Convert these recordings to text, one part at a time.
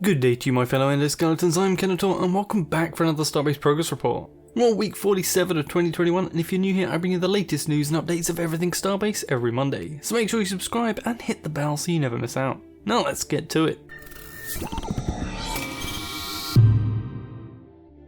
Good day to you, my fellow endoskeletons. I'm Kenetor, and welcome back for another Starbase progress report. We're on week 47 of 2021, and if you're new here, I bring you the latest news and updates of everything Starbase every Monday. So make sure you subscribe and hit the bell so you never miss out. Now let's get to it.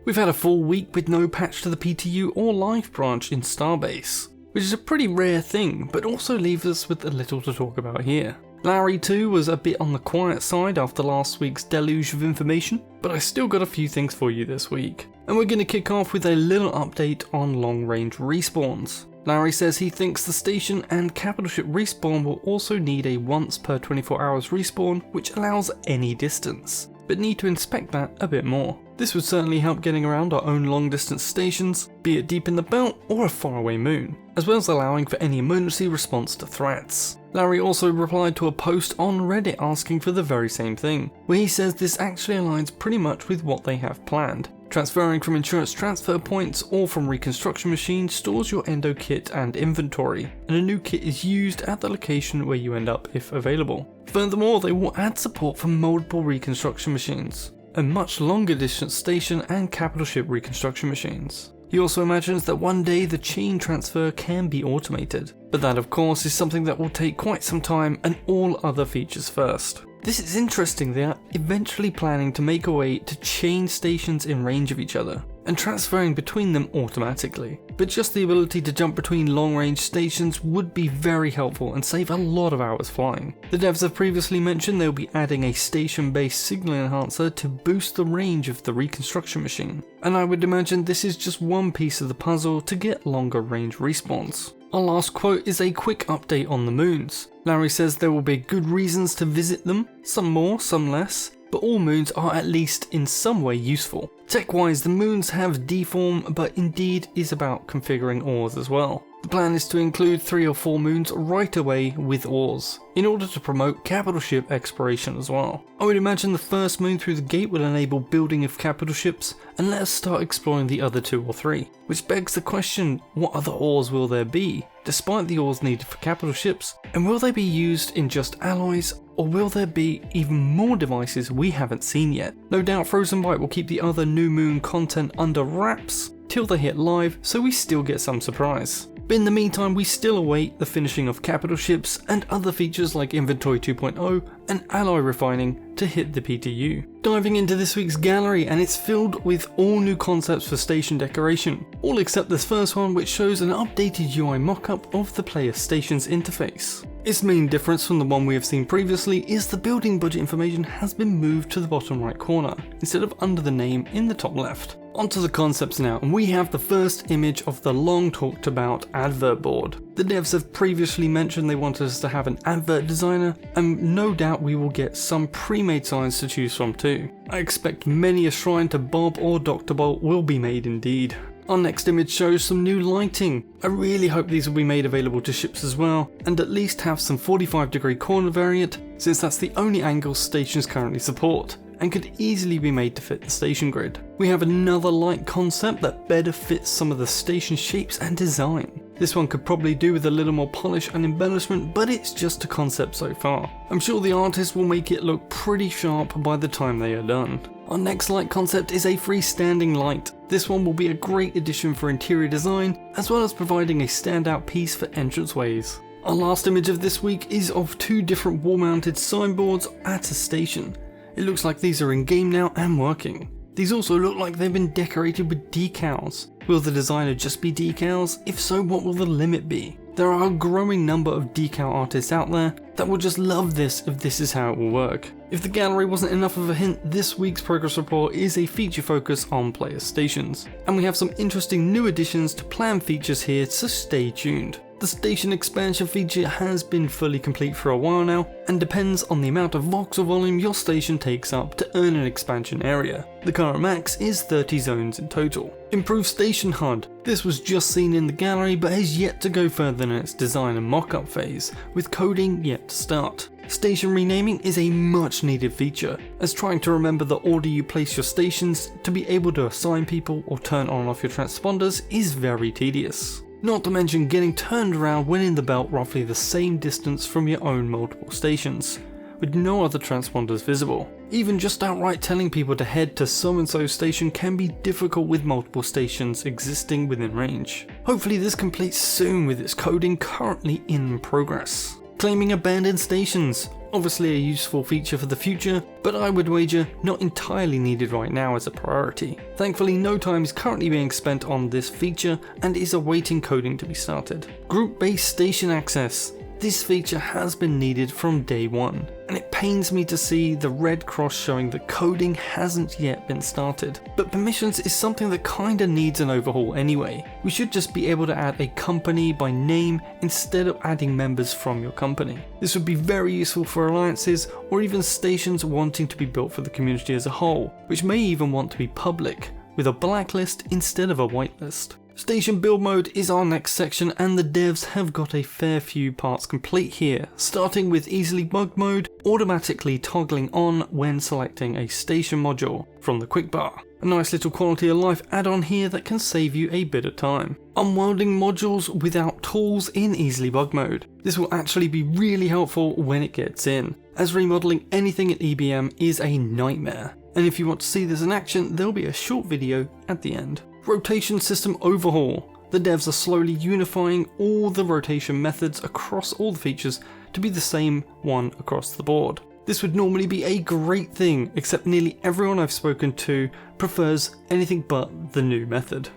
We've had a full week with no patch to the PTU or live branch in Starbase, which is a pretty rare thing, but also leaves us with a little to talk about here. Larry 2 was a bit on the quiet side after last week's deluge of information, but I still got a few things for you this week. And we're going to kick off with a little update on long-range respawns. Larry says he thinks the station and capital ship respawn will also need a once per 24 hours respawn, which allows any distance, but need to inspect that a bit more. This would certainly help getting around our own long distance stations, be it deep in the belt or a faraway moon, as well as allowing for any emergency response to threats. Larry also replied to a post on Reddit asking for the very same thing, where he says this actually aligns pretty much with what they have planned. Transferring from insurance transfer points or from reconstruction machines stores your endo kit and inventory, and a new kit is used at the location where you end up if available. Furthermore, they will add support for multiple reconstruction machines, a much longer distance station and capital ship reconstruction machines. He also imagines that one day the chain transfer can be automated, but that of course is something that will take quite some time and all other features first. This is interesting. They are eventually planning to make a way to chain stations in range of each other and transferring between them automatically, but just the ability to jump between long-range stations would be very helpful and save a lot of hours flying. The devs have previously mentioned they'll be adding a station-based signal enhancer to boost the range of the reconstruction machine, and I would imagine this is just one piece of the puzzle to get longer range respawns. Our last quote is a quick update on the moons. Larry says there will be good reasons to visit them, some more, some less, but all moons are at least in some way useful. Tech-wise, the moons have deform, but indeed is about configuring ores as well. The plan is to include 3 or 4 moons right away with ores, in order to promote capital ship exploration as well. I would imagine the first moon through the gate will enable building of capital ships, and let us start exploring the other 2 or 3. Which begs the question, what other ores will there be, despite the ores needed for capital ships? And will they be used in just alloys, or will there be even more devices we haven't seen yet? No doubt Frozen Byte will keep the other new moon content under wraps till they hit live, so we still get some surprise. But in the meantime, we still await the finishing of capital ships and other features like Inventory 2.0 and alloy refining to hit the PTU. Diving into this week's gallery, and it's filled with all new concepts for station decoration, all except this first one, which shows an updated UI mockup of the player station's interface. Its main difference from the one we have seen previously is the building budget information has been moved to the bottom right corner, instead of under the name in the top left. Onto the concepts now, and we have the first image of the long talked about advert board. The devs have previously mentioned they wanted us to have an advert designer, and no doubt we will get some pre-made signs to choose from too. I expect many a shrine to Bob or Dr. Bolt will be made indeed. Our next image shows some new lighting. I really hope these will be made available to ships as well, and at least have some 45-degree corner variant, since that's the only angle stations currently support, and could easily be made to fit the station grid. We have another light concept that better fits some of the station shapes and design. This one could probably do with a little more polish and embellishment, but it's just a concept so far. I'm sure the artist will make it look pretty sharp by the time they are done. Our next light concept is a freestanding light. This one will be a great addition for interior design, as well as providing a standout piece for entranceways. Our last image of this week is of 2 different wall-mounted signboards at a station. It looks like these are in game now and working. These also look like they've been decorated with decals. Will the designer just be decals? If so, what will the limit be? There are a growing number of decal artists out there that will just love this if this is how it will work. If the gallery wasn't enough of a hint, this week's progress report is a feature focus on player stations. And we have some interesting new additions to planned features here, so stay tuned. The station expansion feature has been fully complete for a while now, and depends on the amount of voxel volume your station takes up to earn an expansion area. The current max is 30 zones in total. Improved station HUD. This was just seen in the gallery but has yet to go further in its design and mock-up phase, with coding yet to start. Station renaming is a much needed feature, as trying to remember the order you place your stations to be able to assign people or turn on and off your transponders is very tedious. Not to mention getting turned around when in the belt roughly the same distance from your own multiple stations, with no other transponders visible. Even just outright telling people to head to so and so station can be difficult with multiple stations existing within range. Hopefully this completes soon with its coding currently in progress. Claiming abandoned stations, obviously a useful feature for the future, but I would wager not entirely needed right now as a priority. Thankfully no time is currently being spent on this feature and is awaiting coding to be started. Group-based station access. This feature has been needed from day one, and it pains me to see the red cross showing that coding hasn't yet been started. But permissions is something that kinda needs an overhaul anyway. We should just be able to add a company by name instead of adding members from your company. This would be very useful for alliances or even stations wanting to be built for the community as a whole, which may even want to be public, with a blacklist instead of a whitelist. Station build mode is our next section, and the devs have got a fair few parts complete here, starting with easily bugged mode, automatically toggling on when selecting a station module from the quick bar. A nice little quality of life add-on here that can save you a bit of time. Unwelding modules without tools in easily bugged mode. This will actually be really helpful when it gets in, as remodeling anything at EBM is a nightmare. And if you want to see this in action, there'll be a short video at the end. Rotation system overhaul. The devs are slowly unifying all the rotation methods across all the features to be the same one across the board. This would normally be a great thing, except nearly everyone I've spoken to prefers anything but the new method,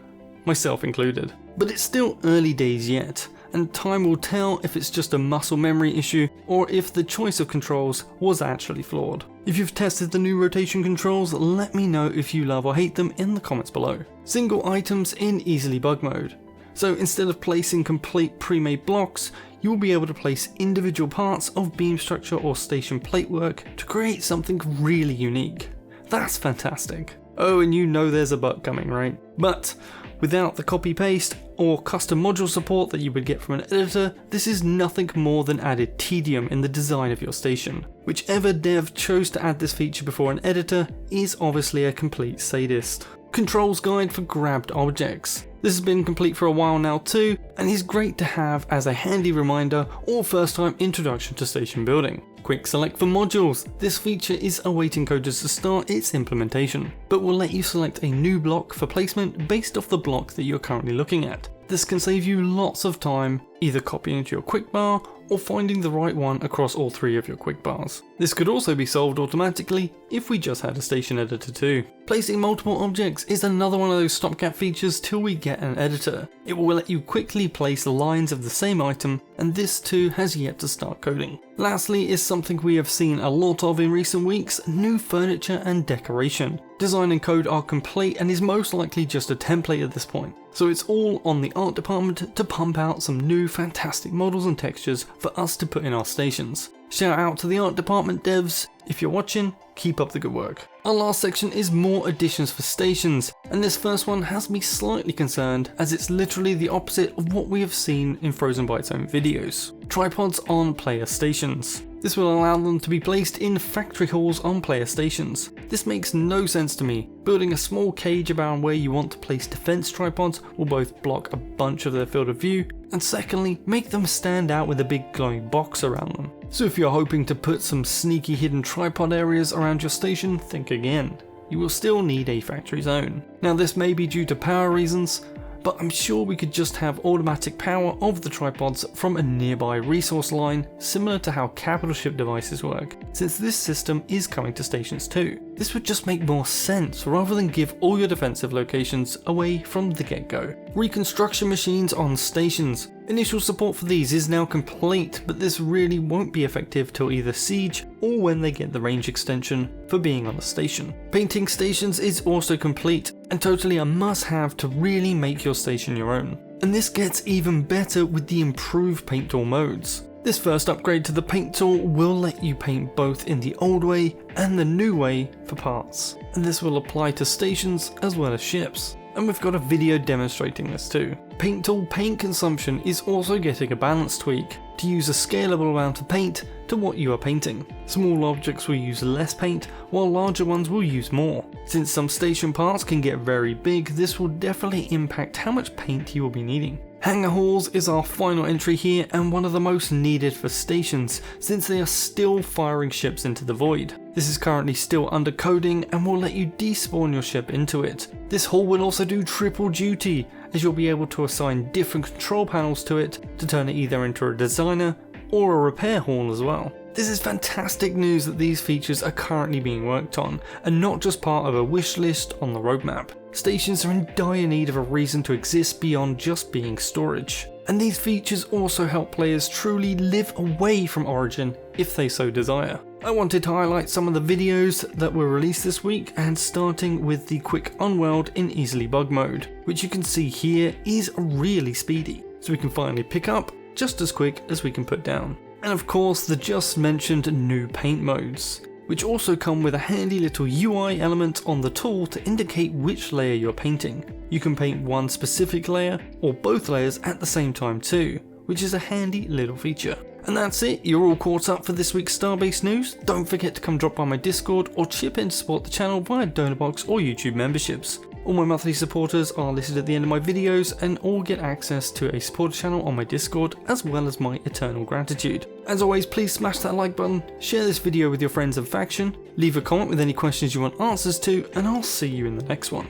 myself included. But it's still early days yet, and time will tell if it's just a muscle memory issue or if the choice of controls was actually flawed. If you've tested the new rotation controls, let me know if you love or hate them in the comments below. Single items in easily bug mode. So instead of placing complete pre-made blocks, you will be able to place individual parts of beam structure or station plate work to create something really unique. That's fantastic. Oh, and you know there's a bug coming, right? But without the copy paste or custom module support that you would get from an editor, this is nothing more than added tedium in the design of your station. Whichever dev chose to add this feature before an editor is obviously a complete sadist. Controls guide for grabbed objects. This has been complete for a while now too, and is great to have as a handy reminder or first time introduction to station building. Quick select for modules. This feature is awaiting coders to start its implementation, but will let you select a new block for placement based off the block that you're currently looking at. This can save you lots of time, either copying into your quick bar or finding the right one across all three of your quick bars. This could also be solved automatically if we just had a station editor too. Placing multiple objects is another one of those stopgap features till we get an editor. It will let you quickly place lines of the same item, and this too has yet to start coding. Lastly is something we have seen a lot of in recent weeks: new furniture and decoration. Design and code are complete and is most likely just a template at this point, so it's all on the art department to pump out some new fantastic models and textures for us to put in our stations. Shout out to the art department devs. If you're watching, keep up the good work. Our last section is more additions for stations, and this first one has me slightly concerned as it's literally the opposite of what we have seen in Frozen Byte's own videos. Tripods on player stations. This will allow them to be placed in factory halls on player stations. This makes no sense to me. Building a small cage around where you want to place defense tripods will both block a bunch of their field of view, and secondly, make them stand out with a big glowing box around them. So if you're hoping to put some sneaky hidden tripod areas around your station, think again. You will still need a factory zone. Now this may be due to power reasons, but I'm sure we could just have automatic power of the tripods from a nearby resource line, similar to how capital ship devices work, since this system is coming to stations too. This would just make more sense rather than give all your defensive locations away from the get-go. Reconstruction machines on stations. Initial support for these is now complete, but this really won't be effective till either Siege or when they get the range extension for being on the station. Painting stations is also complete and totally a must-have to really make your station your own. And this gets even better with the improved paint tool modes. This first upgrade to the paint tool will let you paint both in the old way and the new way for parts, and this will apply to stations as well as ships. And we've got a video demonstrating this too. Paint tool paint consumption is also getting a balance tweak to use a scalable amount of paint to what you are painting. Small objects will use less paint while larger ones will use more. Since some station parts can get very big, this will definitely impact how much paint you will be needing. Hangar halls is our final entry here and one of the most needed for stations since they are still firing ships into the void. This is currently still under coding and will let you despawn your ship into it. This hull will also do triple duty, as you'll be able to assign different control panels to it to turn it either into a designer or a repair hall as well. This is fantastic news that these features are currently being worked on, and not just part of a wish list on the roadmap. Stations are in dire need of a reason to exist beyond just being storage. And these features also help players truly live away from Origin if they so desire. I wanted to highlight some of the videos that were released this week, and starting with the quick unweld in easily bug mode, which you can see here is really speedy, so we can finally pick up just as quick as we can put down. And of course the just mentioned new paint modes, which also come with a handy little UI element on the tool to indicate which layer you're painting. You can paint one specific layer or both layers at the same time too, which is a handy little feature. And that's it, you're all caught up for this week's Starbase news. Don't forget to come drop by my Discord or chip in to support the channel via donor box or YouTube memberships. All my monthly supporters are listed at the end of my videos, and all get access to a supporter channel on my Discord, as well as my eternal gratitude. As always, please smash that like button, share this video with your friends and faction, leave a comment with any questions you want answers to, and I'll see you in the next one.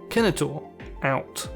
Kenetor, out.